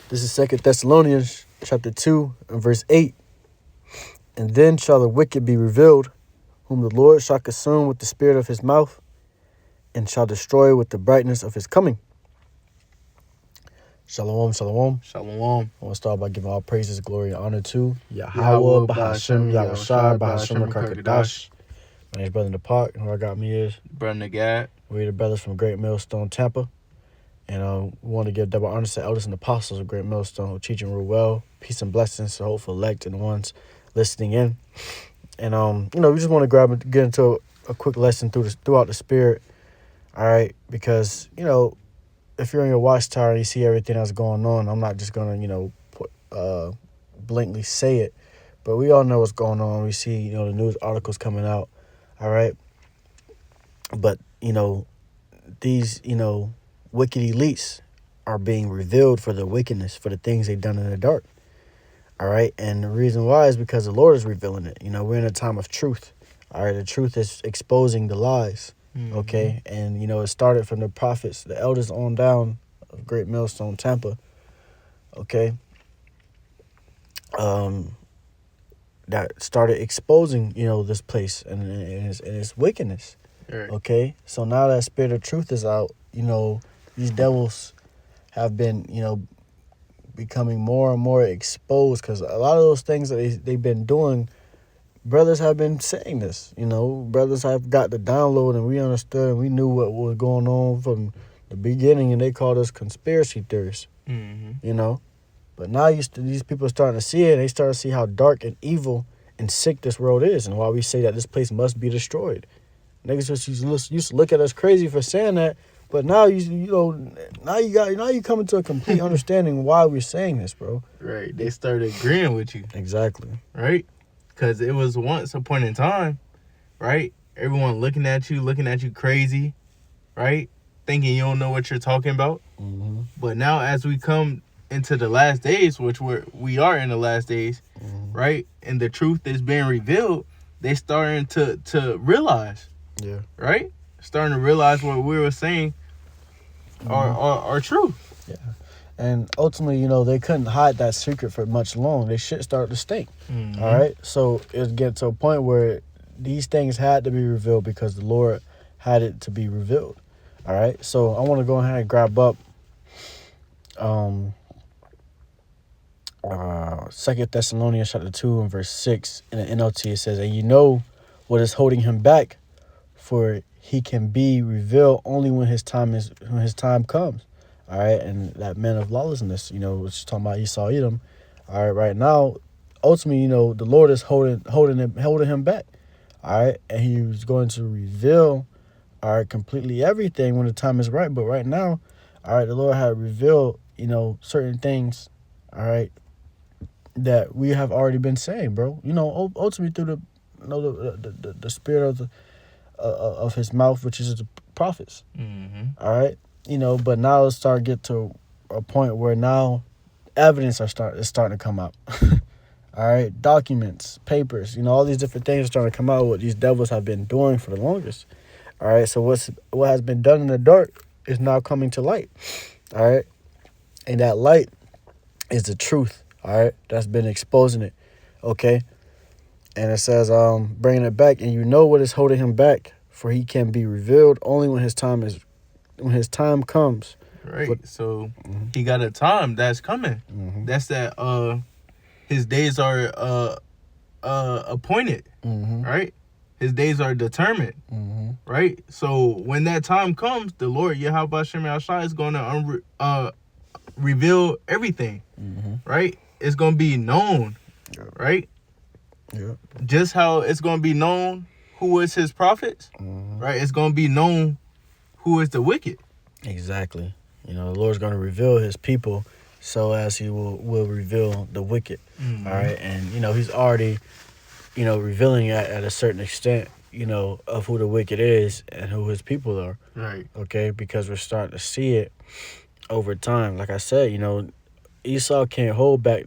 This is 2 Thessalonians chapter 2 and verse 8. And then shall the wicked be revealed, whom the Lord shall consume with the spirit of his mouth, and shall destroy with the brightness of his coming. Shalom, shalom. Shalom. I want to start by giving all praises, glory, and honor to Yahweh, Bahashem, Yahushua, Bahashem, Kadash. Rakakadash. My name's Brother in the Park, and who I got me is Brother Nagad. we're the brothers from Great Millstone, Tampa. And we want to give double honor to the elders and apostles of Great Millstone who teach and rule well. Peace and blessings to hopeful elect and the ones listening in. And, we just want to get into a quick lesson throughout the Spirit, all right? Because, if you're in your watchtower and you see everything that's going on, I'm not just going to, blatantly say it. But we all know what's going on. We see, the news articles coming out, all right? But, these, wicked elites are being revealed for their wickedness, for the things they've done in the dark. All right. And the reason why is because the Lord is revealing it. We're in a time of truth. All right. The truth is exposing the lies. Mm-hmm. Okay. And, it started from the prophets, the elders on down of Great Millstone, Tampa. Okay. That started exposing, this place and its wickedness. Right. Okay. So now that spirit of truth is out, these devils have been, becoming more and more exposed because a lot of those things that they've been doing, brothers have been saying this. Brothers have got the download and we understood and we knew what was going on from the beginning, and they called us conspiracy theorists. Mm-hmm. But now these people are starting to see it, and they start to see how dark and evil and sick this world is, and why we say that this place must be destroyed. Niggas just used to look at us crazy for saying that. But now now you come into a complete understanding why we're saying this, bro. Right. They started agreeing with you. Exactly. Right? Because it was once a point in time, right? Everyone looking at you crazy, right? Thinking you don't know what you're talking about. Mm-hmm. But now as we come into the last days, which we are in the last days, mm-hmm. right? And the truth is being revealed, they starting to realize. Yeah. Right? Starting to realize what we were saying are true. Yeah. And ultimately, they couldn't hide that secret for much long. They shit started to stink. Mm-hmm. All right? So it gets to a point where these things had to be revealed because the Lord had it to be revealed. All right? So I want to go ahead and grab up 2 Thessalonians chapter 2 and verse 6 in the NLT. It says, and you know what is holding him back, for he can be revealed only when his time comes. All right. And that man of lawlessness, which is talking about Esau, Edom. All right. Right now, ultimately, the Lord is holding him back. All right. And he was going to reveal, all right, completely everything when the time is right. But right now, all right, the Lord had revealed, certain things, all right, that we have already been saying, bro. Ultimately through the spirit of his mouth, which is the prophets. Mm-hmm. All right. But now it's starting to get to a point where now evidence is starting to come out. All right. Documents, papers, all these different things are starting to come out, what these devils have been doing for the longest. All right. So what has been done in the dark is now coming to light. All right. And that light is the truth. All right. That's been exposing it. Okay. And it says, bringing it back, and you know what is holding him back, for he can be revealed only when his time comes. Right. So he got a time that's coming. Mm-hmm. That's that. His days are appointed. Mm-hmm. Right. His days are determined. Mm-hmm. Right. So when that time comes, the Lord Yahweh Shem Yahshua is going to reveal everything. Mm-hmm. Right. It's going to be known. Right. Yeah. Just how it's going to be known who is his prophets, right? It's going to be known who is the wicked. Exactly. The Lord's going to reveal his people so as he will reveal the wicked. Mm-hmm. All right. And, he's already, revealing at a certain extent, of who the wicked is and who his people are. Right. Okay. Because we're starting to see it over time. Like I said, Esau can't hold back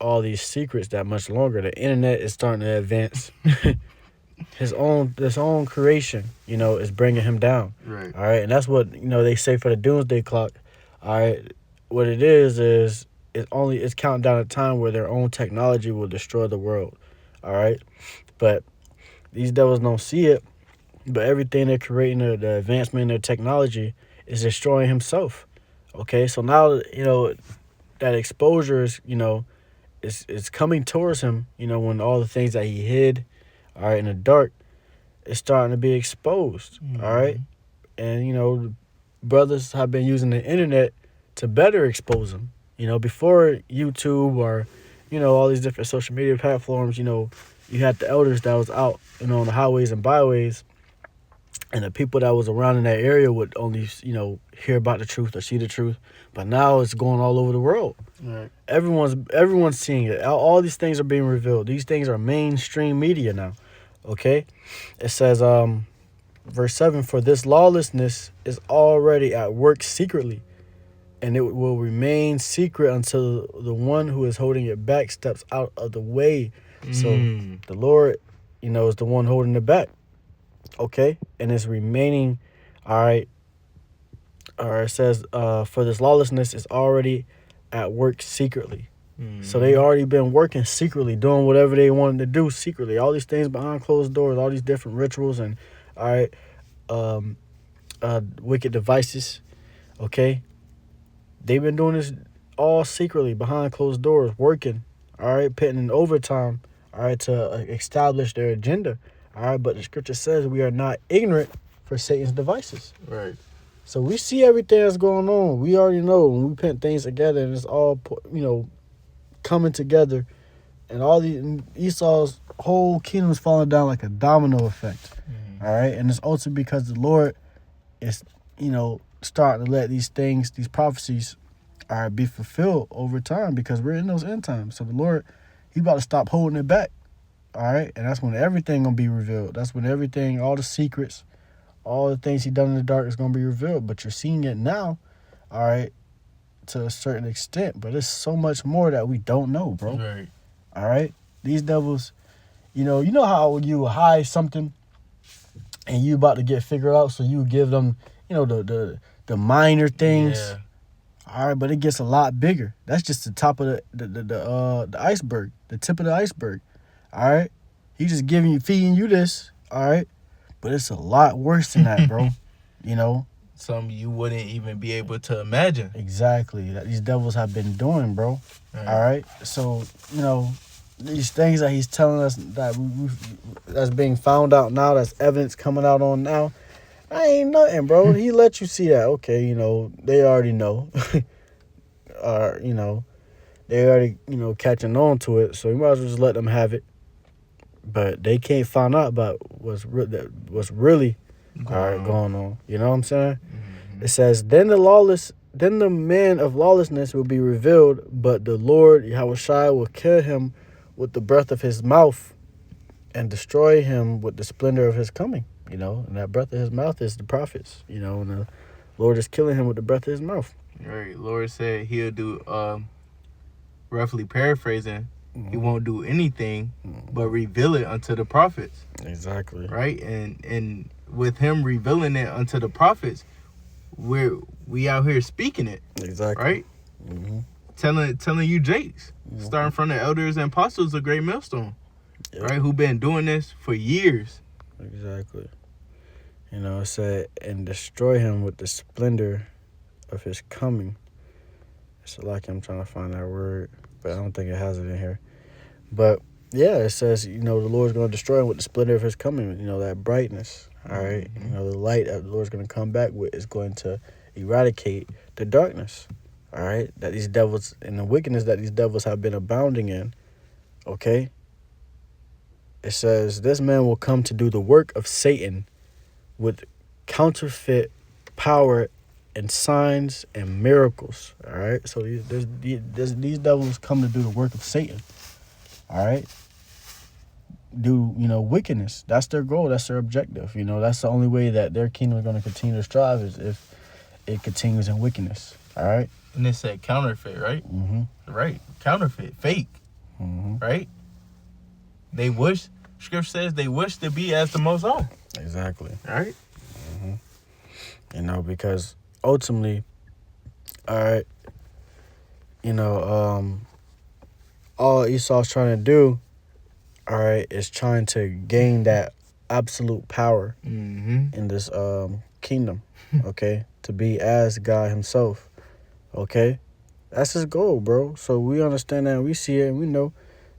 all these secrets that much longer. The internet is starting to advance. His own creation, is bringing him down. Right. All right. And that's what, they say for the doomsday clock. All right. What it is it's counting down a time where their own technology will destroy the world. All right, but these devils don't see it. But everything they're creating, the advancement in their technology, is destroying himself. Okay, so now that exposure is it's coming towards him. When all the things that he hid, all right, in the dark, is starting to be exposed. All right, and brothers have been using the internet to better expose him. Before YouTube or all these different social media platforms, you had the elders that was out, on the highways and byways, and the people that was around in that area would only, hear about the truth or see the truth. But now it's going all over the world. Right. Everyone's seeing it. All these things are being revealed. These things are mainstream media now. Okay? It says, verse 7, for this lawlessness is already at work secretly, and it will remain secret until the one who is holding it back steps out of the way. So the Lord, is the one holding it back. Okay, and it's remaining. All right. It says, for this lawlessness is already at work secretly. So they already been working secretly, doing whatever they wanted to do secretly. All these things behind closed doors, all these different rituals and wicked devices. Okay, they've been doing this all secretly behind closed doors, working. All right, putting in overtime. All right, to establish their agenda. All right, but the scripture says we are not ignorant for Satan's devices. Right. So we see everything that's going on. We already know when we put things together and it's all, coming together. And all Esau's whole kingdom is falling down like a domino effect. All right. And it's also because the Lord is, starting to let these things, these prophecies, be fulfilled over time because we're in those end times. So the Lord, he about to stop holding it back. All right, and that's when everything gonna be revealed. That's when everything, all the secrets, all the things he done in the dark is gonna be revealed. But you're seeing it now, all right, to a certain extent. But there's so much more that we don't know, bro. Right. All right, these devils, you know how you hide something, and you about to get figured out, so you give them, the minor things. Yeah. All right, but it gets a lot bigger. That's just the top of the iceberg, the tip of the iceberg. All right, he just feeding you this. All right, but it's a lot worse than that, bro. Some you wouldn't even be able to imagine. Exactly that these devils have been doing, bro. Right. All right, so these things that he's telling us that that's being found out now, that's evidence coming out on now. I ain't nothing, bro. He let you see that. Okay, they already know. They already, catching on to it. So you might as well just let them have it. But they can't find out about what's really going on. You know what I'm saying? Mm-hmm. It says, then the man of lawlessness will be revealed, but the Lord Yahushua will kill him with the breath of his mouth and destroy him with the splendor of his coming. And that breath of his mouth is the prophets. And the Lord is killing him with the breath of his mouth. Right. Lord said he'll do, roughly paraphrasing, he won't do anything but reveal it unto the prophets. Exactly. Right? And with him revealing it unto the prophets, we out here speaking it. Exactly. Right? Mm-hmm. Telling you Jakes. Mm-hmm. Starting from the elders and apostles of Great Millstone. Yep. Right? Who been doing this for years. Exactly. It said, and destroy him with the splendor of his coming. So like I'm trying to find that word, but I don't think it has it in here. But yeah, it says, the Lord's going to destroy him with the splendor of his coming, that brightness. All right. Mm-hmm. The light that the Lord's going to come back with is going to eradicate the darkness. All right. That these devils and the wickedness that these devils have been abounding in. Okay. It says, this man will come to do the work of Satan with counterfeit power and signs and miracles. All right. So these devils come to do the work of Satan. All right. Do, wickedness. That's their goal. That's their objective. That's the only way that their kingdom is going to continue to strive is if it continues in wickedness. All right. And it said counterfeit, right? Mm-hmm. Right. Counterfeit. Fake. Mm-hmm. Right? Scripture says they wish to be as the Most High. Exactly. Right? Mm-hmm. Because ultimately, all right, you know, all Esau's trying to do, all right, is trying to gain that absolute power Mm-hmm. in this kingdom, okay, to be as God Himself, okay. That's his goal, bro. So we understand that, and we see it, and we know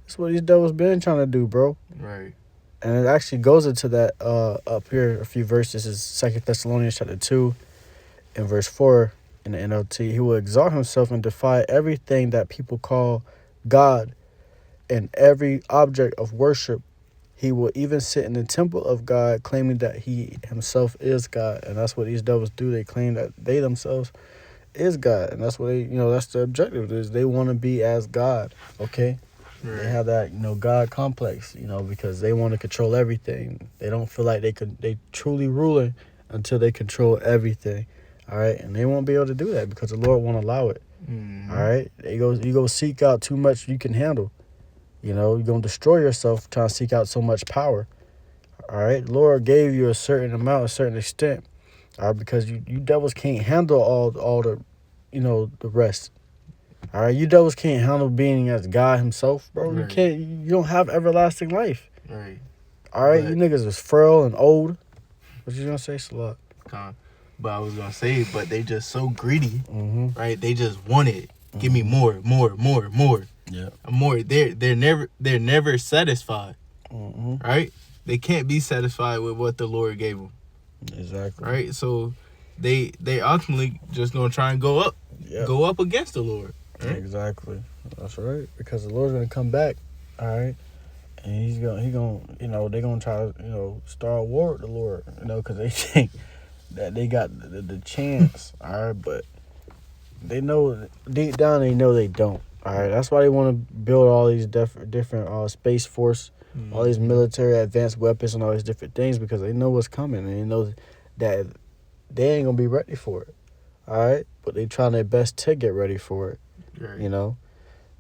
that's what these devils been trying to do, bro. Right. And it actually goes into that up here a few verses. Is 2 Thessalonians chapter 2 and verse 4 in the NLT. He will exalt himself and defy everything that people call God and every object of worship. He will even sit in the temple of God, claiming that he himself is God. And that's what these devils do. They claim that they themselves is God. And that's what they, that's the objective is. They want to be as God, okay? Right. They have that, God complex, because they want to control everything. They don't feel like they truly ruling until they control everything. All right, and they won't be able to do that because the Lord won't allow it. Mm-hmm. All right, you go seek out too much you can handle. You're gonna destroy yourself trying to seek out so much power. All right, the Lord gave you a certain amount, a certain extent. All right, because you devils can't handle all the, the rest. All right, you devils can't handle being as God Himself, bro. You Right. can't. You don't have everlasting life. Right. All right, But- you niggas is frail and old. What you gonna say, Salat? But I was gonna say, but they just so greedy, Mm-hmm. right? They just want it. Give me more. Yeah. More. They're never satisfied, Mm-hmm. right? They can't be satisfied with what the Lord gave them, Exactly. right? So they ultimately just gonna try and go up against the Lord. Right? Exactly. That's right. Because the Lord's gonna come back. All right. And he gonna, they're gonna try to, start a war with the Lord, because they think that they got the chance. All right, but they know deep down they know they don't. All right, that's why they want to build all these different space force, all these military advanced weapons and all these different things because they know what's coming and they know that they ain't gonna be ready for it. All right, but they trying their best to get ready for it. Right.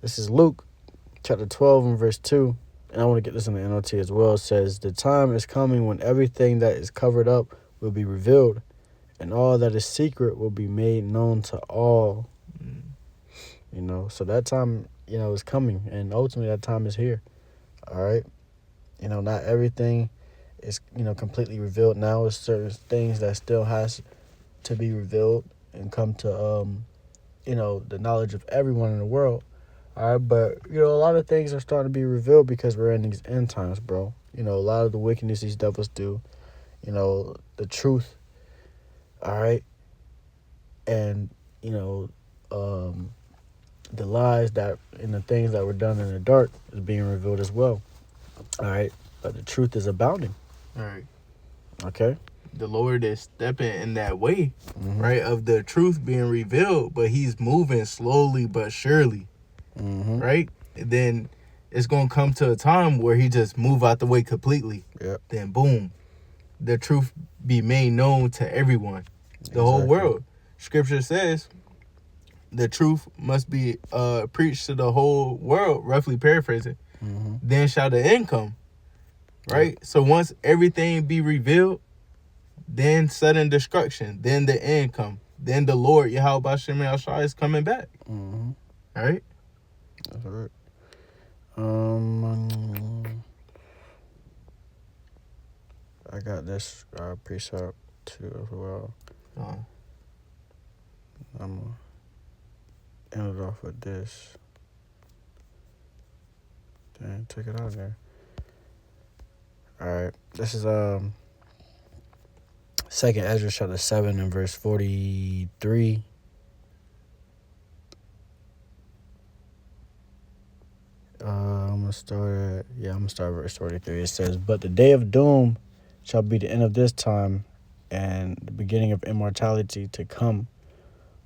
This is Luke chapter 12 and verse 2. And I want to get this in the NLT as well. It says, the time is coming when everything that is covered up will be revealed, and all that is secret will be made known to all. So that time, is coming, and ultimately that time is here. All right. Not everything is, completely revealed now. There's certain things that still has to be revealed and come to, the knowledge of everyone in the world. All right, but, a lot of things are starting to be revealed because we're in these end times, bro. A lot of the wickedness these devils do, the truth, all right, and, the lies that and the things that were done in the dark is being revealed as well, all right, but the truth is abounding, Right. okay? The Lord is stepping in that way, Mm-hmm. right, of the truth being revealed, but He's moving slowly but surely. Mm-hmm. Right? And then it's gonna come to a time where He just move out the way completely. Yep. Then boom, the truth be made known to everyone, the whole Exactly. world. Scripture says the truth must be preached to the whole world, roughly paraphrasing. Mm-hmm. Then shall the end come. Right? So once everything be revealed, then sudden destruction, then the end come. Then the Lord, Yahweh Shem Yahshua, is coming back. Mm-hmm. Right? That's right. I got this precept too as well. I'm gonna end it off with this. Dang, took it out there. All right, this is 2nd Ezra chapter 7 and verse 43. I'm gonna start at verse 43. It says, "But the day of doom shall be the end of this time, and the beginning of immortality to come,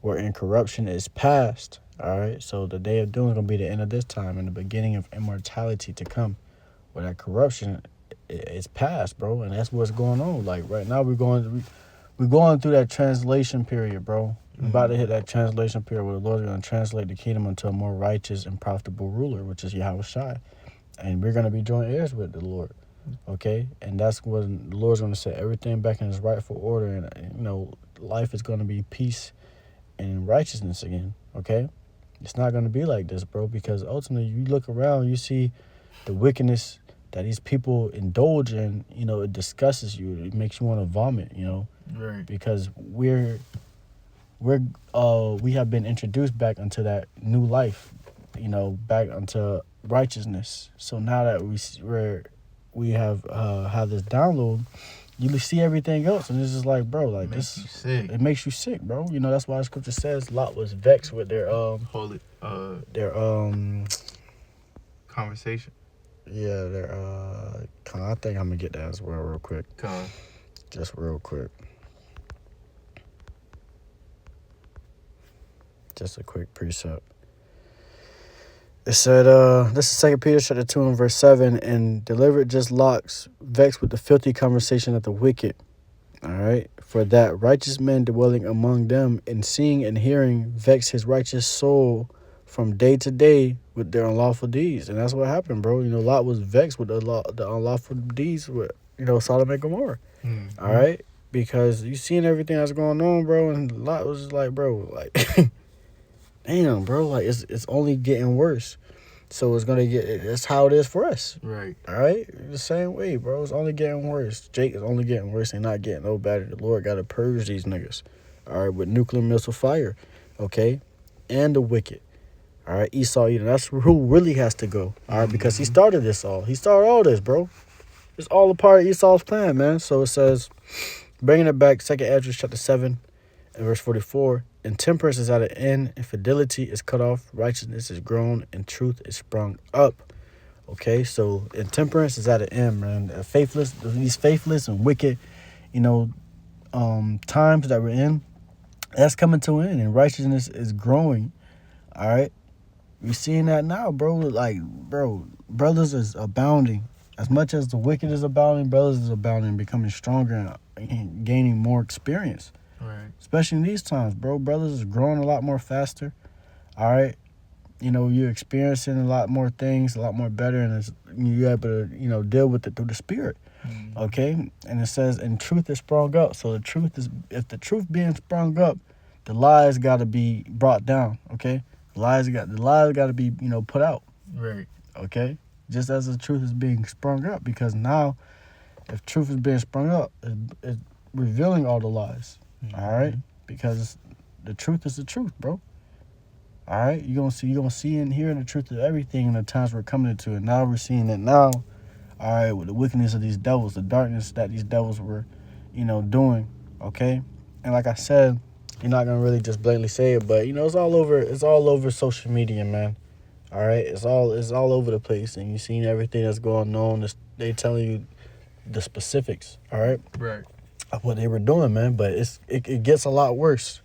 wherein corruption is past." All right, so the day of doom is gonna be the end of this time, and the beginning of immortality to come, where that corruption is past, bro, and that's what's going on. Like right now, we're going through that translation period, bro. We're about to hit that translation period where the Lord's going to translate the kingdom into a more righteous and profitable ruler, which is Yahweh Shai. And we're going to be joint heirs with the Lord, okay? And that's when the Lord's going to set everything back in its rightful order. And, life is going to be peace and righteousness again, okay? It's not going to be like this, bro, because ultimately you look around, you see the wickedness that these people indulge in, it disgusts you. It makes you want to vomit, Right. because we have been introduced back into that new life, back into righteousness. So now that we have had this download, you see everything else, and it's just like, bro, like Makes this. you sick. It makes you sick, bro. That's why the scripture says Lot was vexed with their Holy their conversation. yeah, their I think I'm gonna get that as well real quick. Just real quick. Just a quick precept. It said, this is 2 Peter chapter 2 and verse 7, and delivered just Lot, vexed with the filthy conversation of the wicked. All right. For that righteous men dwelling among them, and seeing and hearing, vex his righteous soul from day to day with their unlawful deeds. And that's what happened, bro. Lot was vexed with the unlawful deeds with, Sodom and Gomorrah. Mm-hmm. All right. Because you seen everything that's going on, bro. And Lot was just like, bro, like, damn, bro, like it's only getting worse. So it's how it is for us. Right. All right? The same way, bro. It's only getting worse. Jake is only getting worse. They're not getting no better. The Lord got to purge these niggas. All right? With nuclear missile fire. Okay? And the wicked. All right? Esau, that's who really has to go. All right? Because he started this all. He started all this, bro. It's all a part of Esau's plan, man. So it says, bringing it back, 2 Esdras chapter 7 and verse 44. And temperance is at an end, and fidelity is cut off, righteousness is grown, and truth is sprung up. Okay, so intemperance is at an end, man. These faithless and wicked, times that we're in, that's coming to an end, and righteousness is growing. All right, we're seeing that now, bro. Like, bro, brothers is abounding. As much as the wicked is abounding, brothers is abounding, becoming stronger and gaining more experience. Right. Especially in these times, bro. Brothers is growing a lot more faster. All right. You're experiencing a lot more things, a lot more better, and you're able to, deal with it through the Spirit. Mm-hmm. Okay? And it says, and truth is sprung up. So if the truth being sprung up, the lies got to be brought down. Okay? The lies got to be, put out. Right. Okay? Just as the truth is being sprung up, because now, if truth is being sprung up, it's revealing all the lies. Mm-hmm. All right, because the truth is the truth, bro. All right, you're gonna see and hear the truth of everything in the times we're coming into it. Now we're seeing it now. All right, with the wickedness of these devils, the darkness that these devils were, doing. Okay, and like I said, you're not gonna really just blatantly say it, but it's all over. It's all over social media, man. All right, it's all over the place, and you're seeing everything that's going on. They telling you the specifics. All right. Right. Of what they were doing, man, but it gets a lot worse.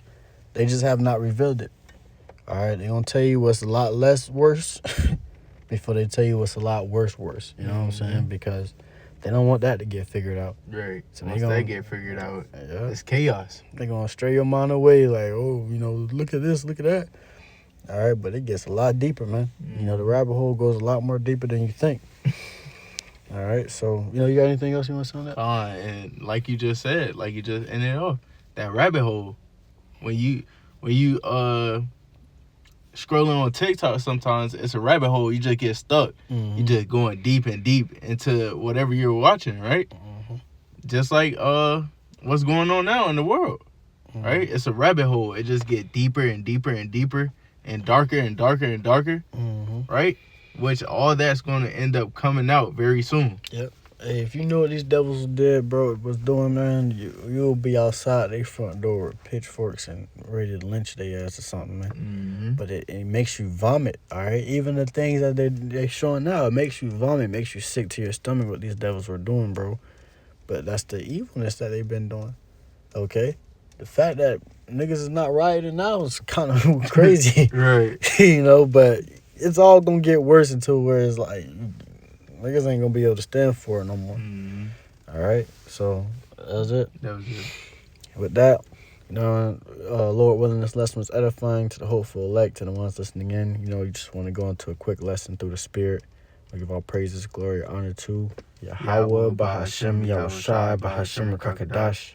They just have not revealed it. All right, they're gonna tell you what's a lot less worse before they tell you what's a lot worse. You know what I'm saying? Because they don't want that to get figured out. Right. So Once they get figured out, it's chaos. They're gonna stray your mind away, like, oh, look at this, look at that. All right, but it gets a lot deeper, man. The rabbit hole goes a lot more deeper than you think. All right, so you got anything else you want to say on that? And like you just said, like you just ended off, that rabbit hole. When you scrolling on TikTok, sometimes it's a rabbit hole. You just get stuck. Mm-hmm. You just going deep and deep into whatever you're watching, right? Mm-hmm. Just like what's going on now in the world, right? It's a rabbit hole. It just get deeper and deeper and deeper and darker and darker and darker, right? Which all that's going to end up coming out very soon. Yep. Hey, if you know what these devils did, bro, was doing, man, you'll be outside their front door with pitchforks and ready to lynch their ass or something, man. Mm-hmm. But it makes you vomit, all right? Even the things that they showing now, it makes you vomit, makes you sick to your stomach what these devils were doing, bro. But that's the evilness that they've been doing, okay? The fact that niggas is not rioting now is kind of crazy. Right. But it's all going to get worse until where it's like, niggas ain't going to be able to stand for it no more. Mm-hmm. All right? So, that was it. That was it. With that, Lord willing, this lesson was edifying to the hopeful elect, to the ones listening in. You just want to go into a quick lesson through the Spirit. We give all praises, glory, honor to Yahweh, Bahashem, Yahushai, Bahashem, Rakakadash.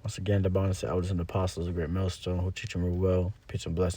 Once again, the bonus, elders and apostles, a great millstone who teach and rule well, peace and blessings.